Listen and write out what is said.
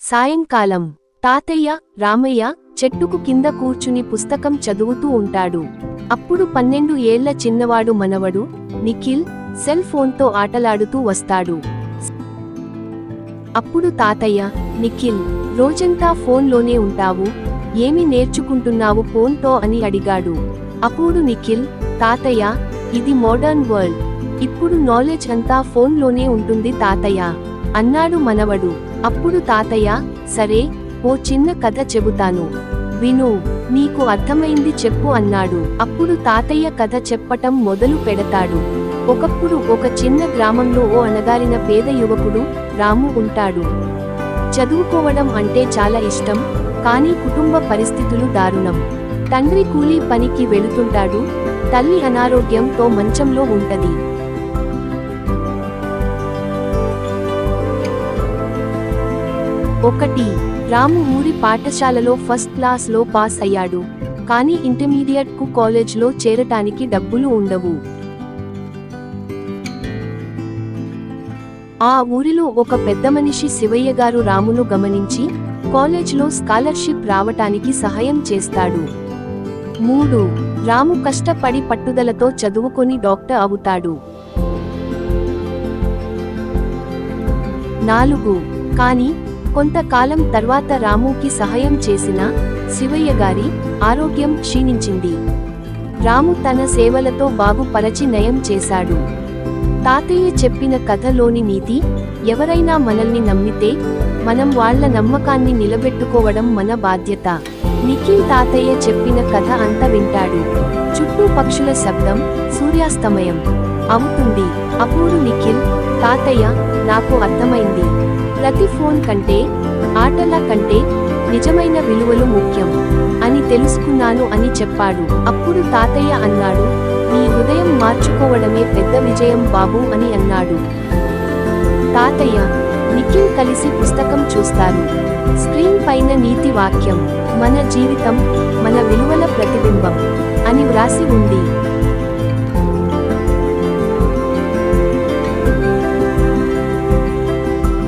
సాయంకాలం తాతయ్య రామయ్య చెట్టుకు కింద కూర్చుని పుస్తకం చదువుతూ ఉంటాడు. అప్పుడు 12 ఏళ్ల చిన్నవాడు మనవడు నిఖిల్ సెల్ ఫోన్తో ఆటలాడుతూ వస్తాడు. అప్పుడు తాతయ్య, నిఖిల్, రోజంతా ఫోన్లోనే ఉంటావు, ఏమి నేర్చుకుంటున్నావు ఫోన్తో అని అడిగాడు. అప్పుడు నిఖిల్, తాతయ్య, ఇది మోడర్న్ వరల్డ్, ఇప్పుడు నాలెడ్జ్ అంతా ఫోన్లోనే ఉంటుంది తాతయ్య అన్నాడు మనవడు. అప్పుడు తాతయ్య, సరే, ఓ చిన్న కథ చెబుతాను, విను, నీకు అర్థమైంది చెప్పు అన్నాడు. అప్పుడు తాతయ్య కథ చెప్పటం మొదలు పెడతాడు. ఒకప్పుడు ఒక చిన్న గ్రామంలో ఓ అణగారిన పేద యువకుడు రాము ఉంటాడు. చదువుకోవడం అంటే చాలా ఇష్టం, కానీ కుటుంబ పరిస్థితులు దారుణం. తండ్రి కూలీ పనికి వెళుతుంటాడు, తల్లి అనారోగ్యంతో మంచంలో ఉంటది. ఒకటి రాము ఊరి పాఠశాలలో ఫస్ట్ క్లాస్లో పాస్ అయ్యాడు, కానీ ఇంటర్మీడియట్ కు కాలేజ్లో చేరటానికి డబ్బులు ఉండవు. ఆ ఊరిలో ఒక పెద్దమనిషి శివయ్య గారు రామును గమనించి కాలేజ్లో స్కాలర్షిప్ రావటానికి సహాయం చేస్తాడు. 3 రాము కష్టపడి పట్టుదలతో చదువుకొని డాక్టర్ అవుతాడు. 4 కానీ కొంతకాలం తర్వాత రాముకి సహాయం చేసిన శివయ్య గారి ఆరోగ్యం క్షీణించింది. రాము తన సేవలతో బాగుపరచి నయం చేశాడు. తాతయ్య చెప్పిన కథలోని నీతి, ఎవరైనా మనల్ని నమ్మితే మనం వాళ్ళ నమ్మకాన్ని నిలబెట్టుకోవడం మన బాధ్యత. నిఖిల్ తాతయ్య చెప్పిన కథ అంత వింటాడు. చుట్టూ పక్షుల శబ్దం, సూర్యాస్తమయం అవుతుంది. అప్పుడు నిఖిల్, తాతయ్య, నాకు అర్థమైంది, ప్రతి ఫోన్ కంటే, ఆటల కంటే నిజమైన విలువలు ముఖ్యం అని తెలుసుకున్నాను అని చెప్పాడు. అప్పుడు తాతయ్య అన్నాడు, నీ హృదయం మార్చుకోవడమే పెద్ద విజయం బాబు అని అన్నాడు. తాతయ్య, నిఖిల్ కలిసి పుస్తకం చూస్తారు. స్క్రీన్ పైన నీతి వాక్యం, మన జీవితం మన విలువల ప్రతిబింబం అని వ్రాసి ఉంది.